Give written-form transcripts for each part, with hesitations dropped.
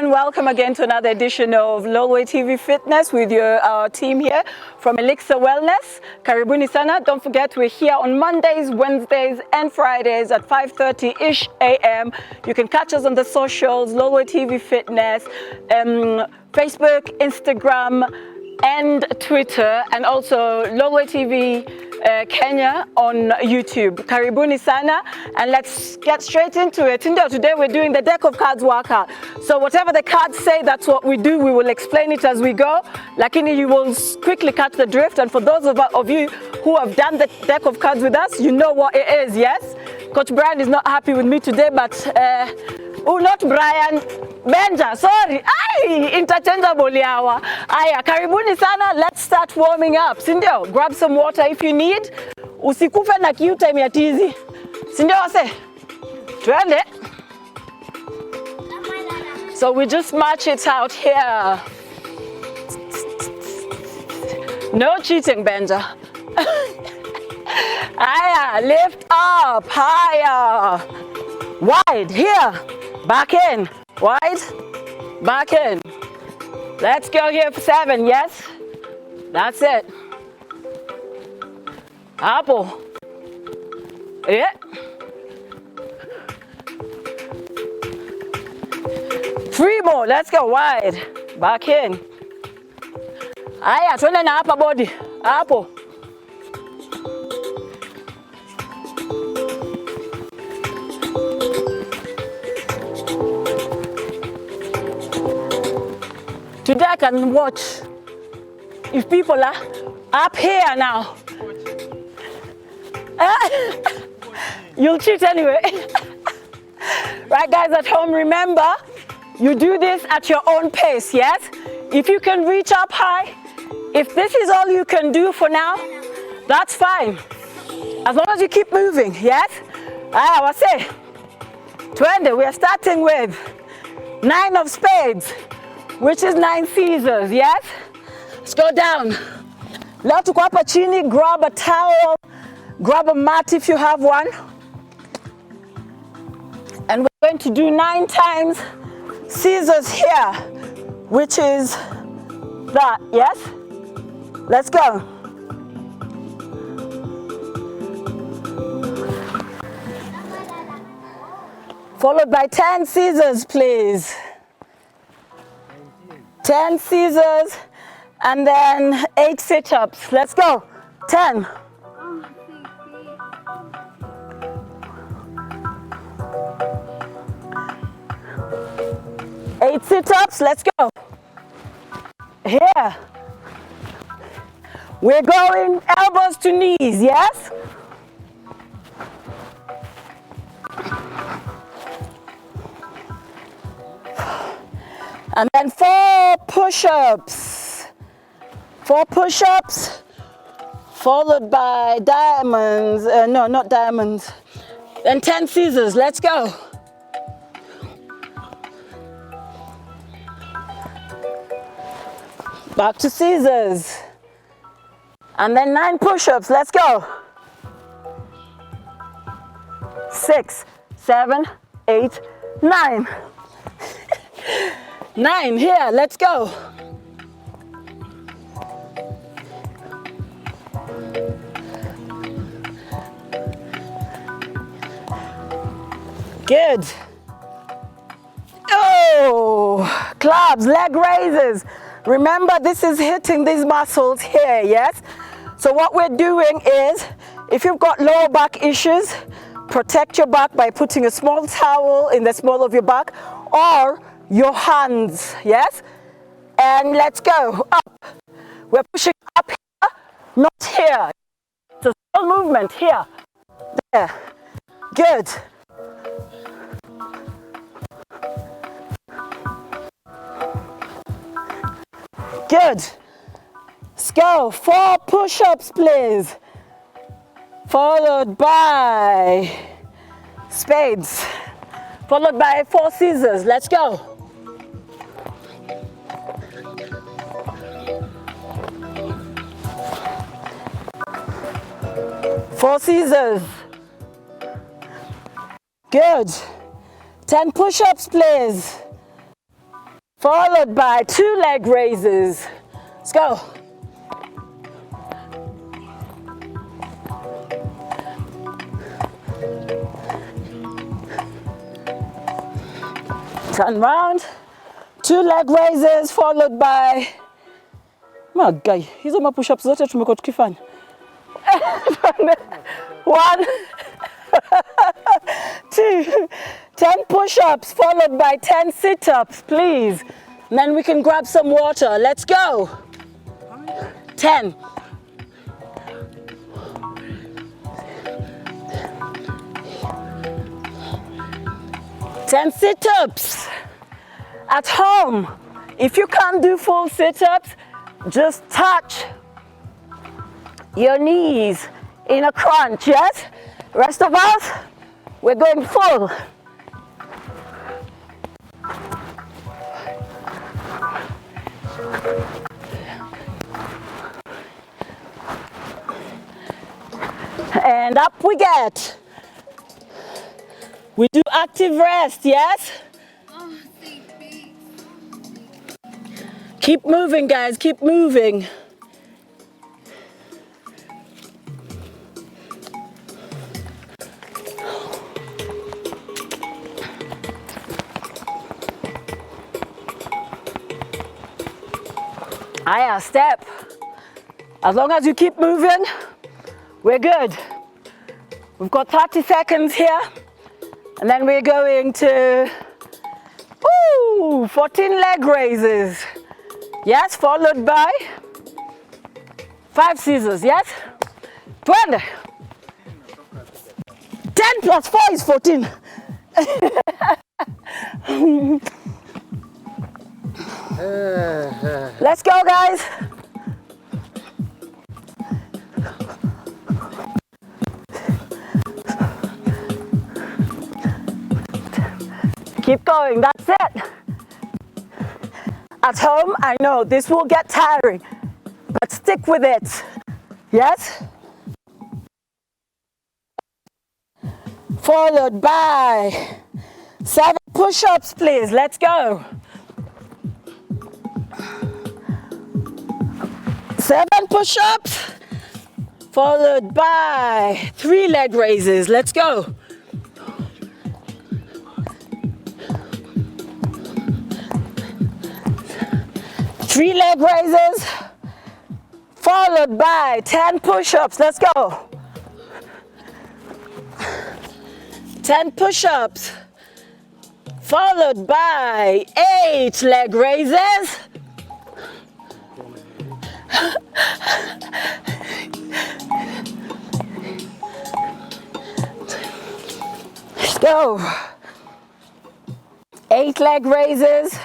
everyone, welcome again to another edition of Lolwe TV Fitness with our team here from Elixir Wellness. Karibuni sana. Don't forget we're here on Mondays, Wednesdays and Fridays at 5:30-ish a.m. You can catch us on the socials, Lolwe TV Fitness, Facebook, Instagram and Twitter, and also Lolwe TV Kenya on YouTube. Karibuni sana, and let's get straight into it. Today we're doing the deck of cards workout. So whatever the cards say, that's what we do. We will explain it as we go. Lakini you will quickly catch the drift. And for those of you who have done the deck of cards with us, you know what it is, yes? Coach Brian is not happy with me today, but not Brian, Benja, sorry. Interchangeable yawa. Karibuni sana, let's start warming up. Sindio, grab some water if you need. Usikufe na kiu time ya tizi. Sindio wase? Twende. So we just march it out here. No cheating, Benja. Lift up, higher. Wide, here. Back in. Wide. Back in. Let's go here for 7, yes? That's it. Apple. Yeah. Three more. Let's go wide. Back in. Twende na upper body. Apple. Today I can watch if people are up here now. You'll cheat anyway. Right, guys at home, remember, you do this at your own pace, yes? If you can reach up high, if this is all you can do for now, that's fine. As long as you keep moving, yes? What's it? 20, we are starting with 9 of spades, which is 9 Caesars, yes? Let's go down. Leo tuko hapa chini, grab a towel, grab a mat if you have one. And we're going to do 9 times Caesars here, which is that, yes? Let's go. Followed by 10 Caesars, please. 10 Caesars, and then 8 sit-ups. Let's go. 10. 8 sit-ups. Let's go. Here. We're going elbows to knees, yes? And then 4 push-ups. 4 push-ups, followed by diamonds. No, not diamonds. Then 10 Caesars. Let's go. Back to Caesars. And then 9 push-ups. Let's go. 6, 7, 8, 9. 9 here, let's go. Good. Oh, clubs, leg raises. Remember, this is hitting these muscles here, yes? So what we're doing is, if you've got lower back issues, protect your back by putting a small towel in the small of your back, or your hands, yes? And let's go up. We're pushing up here, not here. It's a small movement here, there. Good. Good. Let's go. 4 push-ups, please. Followed by spades. Followed by 4 Caesars. Let's go. Four Caesars. Good. 10 push-ups, please. followed by 2 leg raises. Let's go. Turn round, 2 leg raises followed by guy, hizo mapush-ups zote tumekuwa tukifanya. 1 2 10 push-ups followed by 10 sit-ups, please. And then we can grab some water. Let's go. 10. Sit-ups. At home, if you can't do full sit-ups, just touch your knees in a crunch, yes? Rest of us, we're going full. And up we get. We do active rest, yes? Keep moving, guys, keep moving. Aya, step. As long as you keep moving, we're good. We've got 30 seconds here, and then we're going to 14 leg raises. Yes, followed by 5 scissors, yes? 20. 10 plus 4 is 14. Let's go, guys. Keep going, that's it. At home, I know this will get tiring, but stick with it. Yes? Followed by 7 push-ups, please. Let's go. 7 push-ups, followed by 3 leg raises. Let's go. 3 leg raises, followed by 10 push-ups. Let's go. 10 push-ups, followed by 8 leg raises. Let's go. 8 leg raises,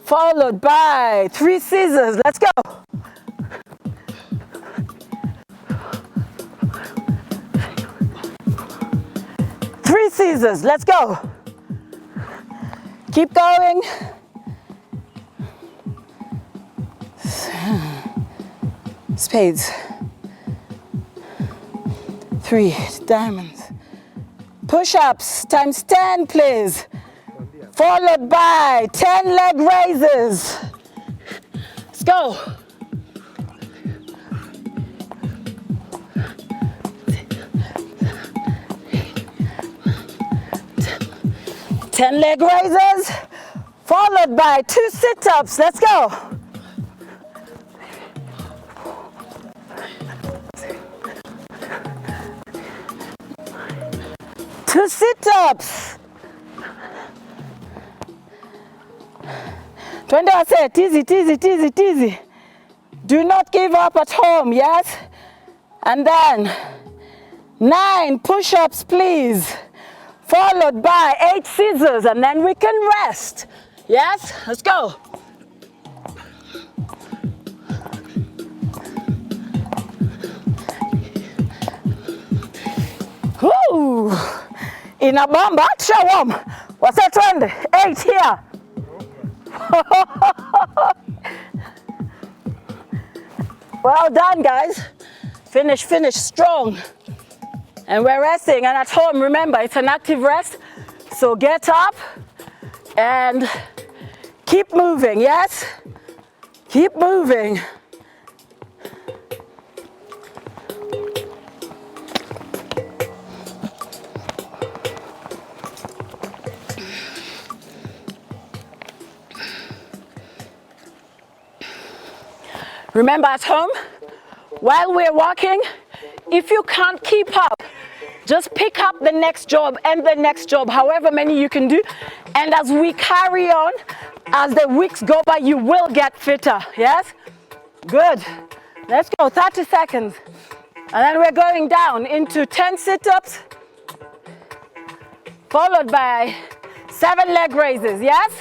followed by 3 scissors. Let's go. Three scissors. Let's go. Keep going. Spades. 3 diamonds. Push-ups times 10, please. Followed by 10 leg raises. Let's go. Ten leg raises, followed by 2 sit-ups. Let's go. Two sit-ups. 20, I said, easy, easy, easy, easy. Do not give up at home, yes? And then 9 push-ups, please. Followed by 8 scissors, and then we can rest. Yes? Let's go. Woo! In a bomb, warm. What's that trend? 8 here. Well done, guys. Finish strong. And we're resting, and at home, remember, it's an active rest. So get up and Keep moving, yes? Keep moving. Remember at home, while we're walking, if you can't keep up, just pick up the next job and the next job, however many you can do. And as we carry on, as the weeks go by, you will get fitter, yes? Good. Let's go, 30 seconds. And then we're going down into 10 sit-ups, followed by 7 leg raises, yes?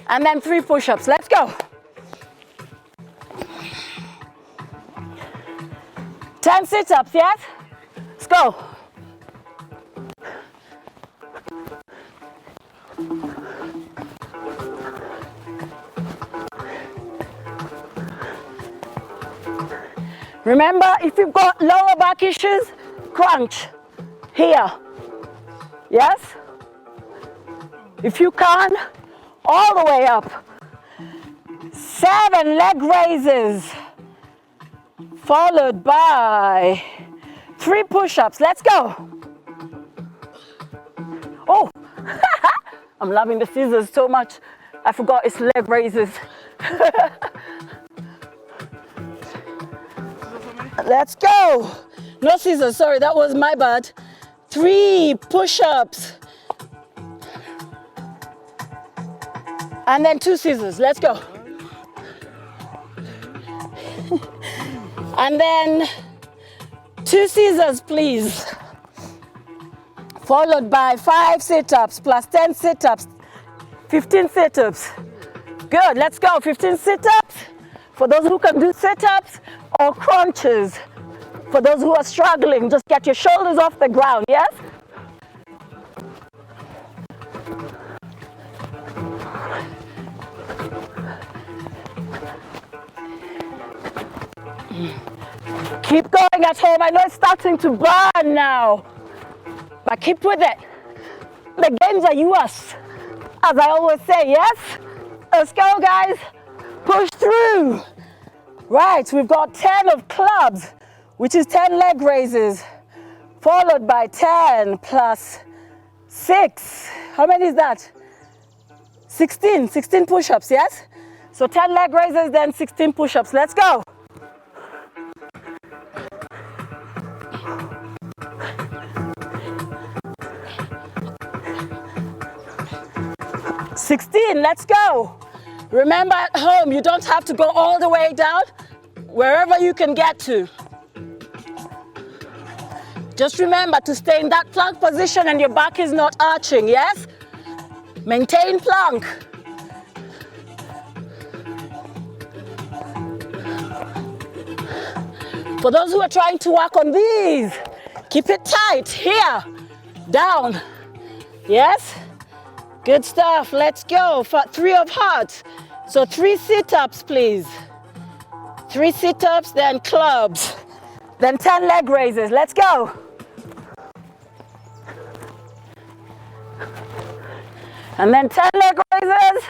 And then 3 push-ups. Let's go. 10 sit-ups, yes? Let's go. Remember, if you've got lower back issues, crunch here, yes? If you can, all the way up. 7 leg raises, followed by 3 push-ups. Let's go. Oh, I'm loving the scissors so much. I forgot it's leg raises. Let's go. No scissors, sorry, that was my bad. 3 push-ups. And then 2 scissors. Let's go. And then 2 scissors, please. Followed by 5 sit-ups plus 10 sit-ups. 15 sit-ups. Good, let's go. 15 sit-ups. For those who can do sit-ups or crunches. For those who are struggling, just get your shoulders off the ground, yes? Keep going at home. I know it's starting to burn now, but keep with it. The gains are yours, as I always say, yes? Let's go, guys. Push through. Right, we've got 10 of clubs, which is 10 leg raises, followed by 10 plus 6. How many is that? 16 push-ups, yes? So 10 leg raises, then 16 push-ups. Let's go. Let's go. Remember at home, you don't have to go all the way down, wherever you can get to. Just remember to stay in that plank position and your back is not arching, yes? Maintain plank. For those who are trying to work on these, keep it tight, here, down, yes? Good stuff, let's go. For 3 of hearts. So 3 sit-ups, please. 3 sit-ups, then clubs. Then 10 leg raises, let's go. And then 10 leg raises.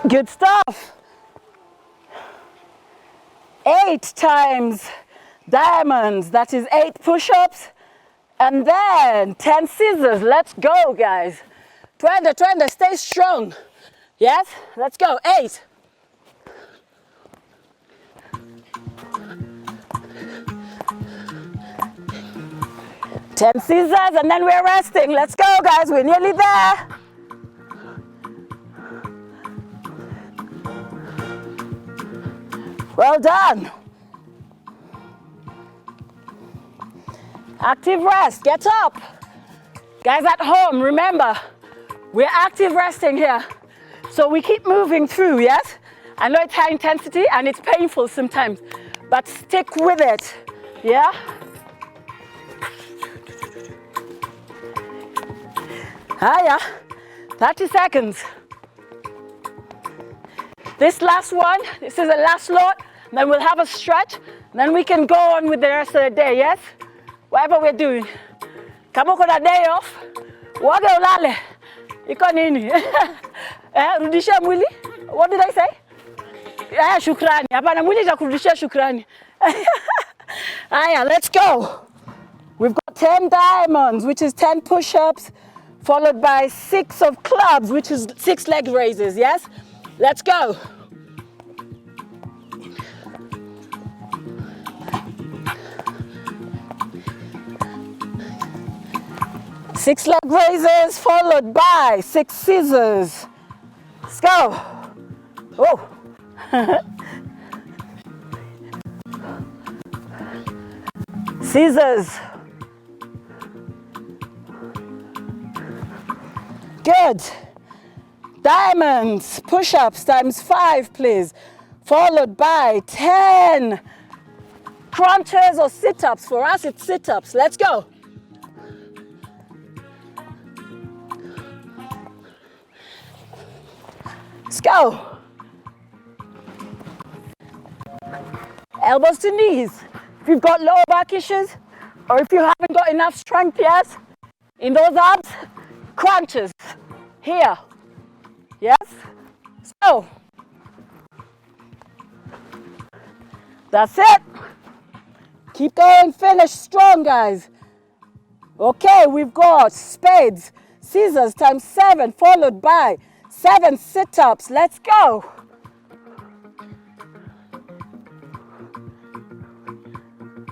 Good stuff. 8 times diamonds, that is 8 push-ups, and then 10 scissors. Let's go, guys. Twende, stay strong. Yes, let's go. 8. Ten scissors, and then we're resting. Let's go, guys, we're nearly there. Well done. Active rest, get up. Guys at home, remember, we're active resting here. So we keep moving through, yes? I know it's high intensity and it's painful sometimes, but stick with it, yeah? Hiya, 30 seconds. This last one, this is the last lot, then we'll have a stretch, Then we can go on with the rest of the day, yes? Whatever we're doing. Kama uko na day off, wage ulale. Iko nini? Rudisha mwili? What did I say? Shukrani. Hapana, mwili itakurudishia shukrani. Aya, let's go. We've got 10 diamonds, which is 10 push-ups, followed by 6 of clubs, which is 6 leg raises, yes? Let's go. Six leg raises, followed by 6 scissors. Let's go. Oh. Scissors. Good. Diamonds, push-ups times 5, please. Followed by 10 crunches or sit-ups. For us, it's sit-ups. Let's go. Let's go. Elbows to knees. If you've got lower back issues, or if you haven't got enough strength yet in those arms, crunches here. Yes? So, that's it. Keep going, finish strong, guys. Okay, we've got spades, scissors times 7, followed by 7 sit-ups. Let's go.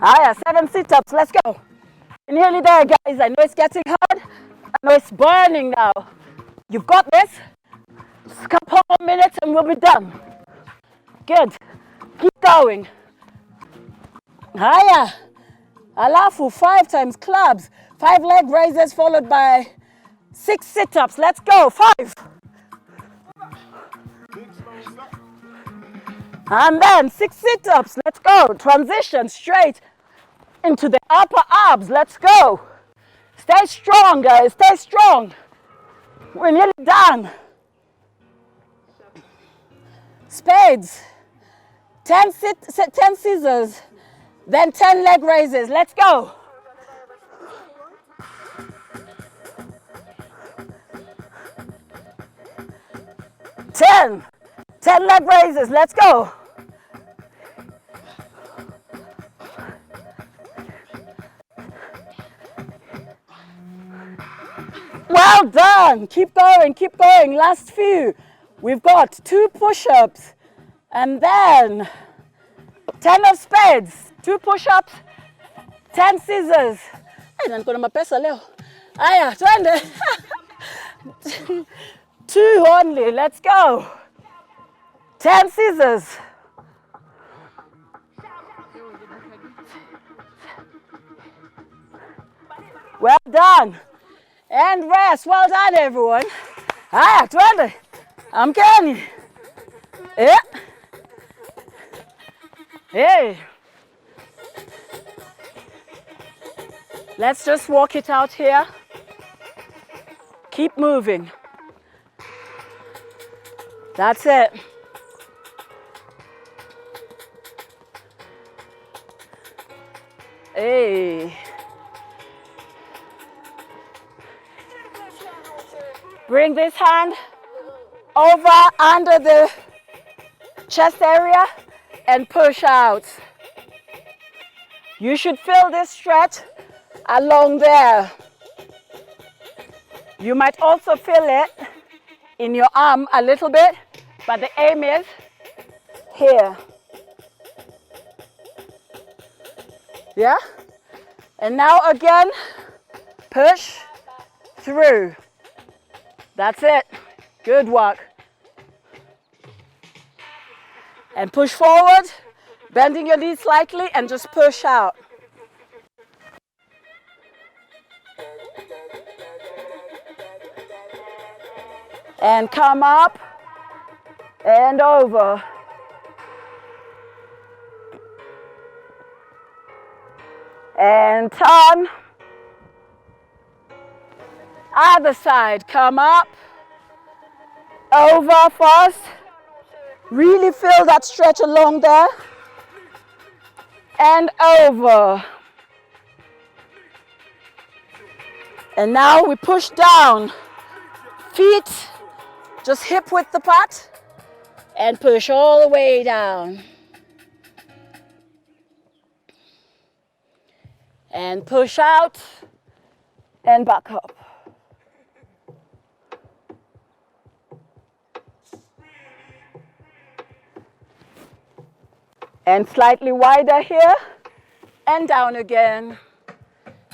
Hiya, 7 sit-ups. Let's go. Nearly there, guys. I know it's getting hard. I know it's burning now. You've got this. Just a couple more minutes and we'll be done. Good. Keep going. Hiya. Alafu, 5 times clubs. 5 leg raises followed by 6 sit-ups. Let's go. 5. And then 6 sit-ups. Let's go. Transition straight into the upper abs. Let's go. Stay strong, guys. Stay strong. We're nearly done. Spades. 10 scissors. Then 10 leg raises. Let's go. Ten leg raises. Let's go. Well done. Keep going, keep going. Last few. We've got 2 push-ups and then 10 of spades, 2 push-ups, 10 scissors. Hey, nankona mapesa leo. Aya, twende. 2 only. Let's go. 10 scissors. Well done. And rest. Well done, everyone. Hiya, twende. I'm Kenny. Yeah. Hey. Let's just walk it out here. Keep moving. That's it. Hey. Bring this hand over under the chest area and push out. You should feel this stretch along there. You might also feel it in your arm a little bit, but the aim is here. Yeah? And now again, push through. That's it. Good work. And push forward, bending your knees slightly and just push out. And come up and over. And turn. Other side, come up, over first. Really feel that stretch along there. and over. And now we push down. Feet just hip width apart and push all the way down. And push out and back up. And slightly wider here and down again.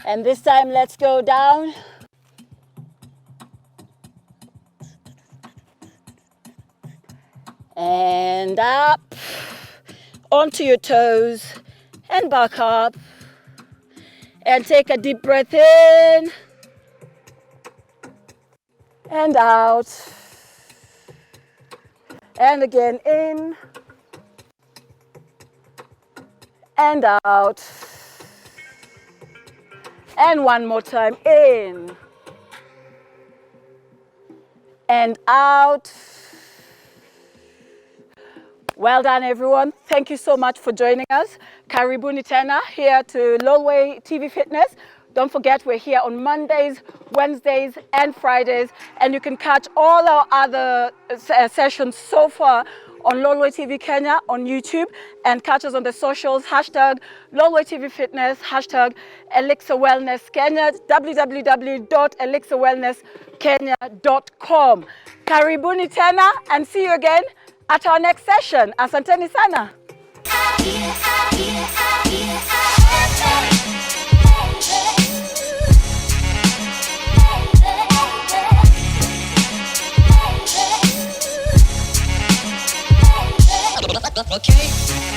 And this time let's go down. And up, onto your toes and back up. And take a deep breath in and out. And again in and out. And one more time, in and out. Well done, everyone. Thank you so much for joining us. Karibuni tena here to Lolwe TV Fitness. Don't forget, we're here on Mondays, Wednesdays, and Fridays. And you can catch all our other sessions so far on Lolwe TV Kenya on YouTube, and catch us on the socials, hashtag Lolwe TV Fitness, hashtag Elixir Wellness Kenya, www.elixirwellnesskenya.com. Karibuni tena, and see you again at our next session. Asanteni sana. Okay.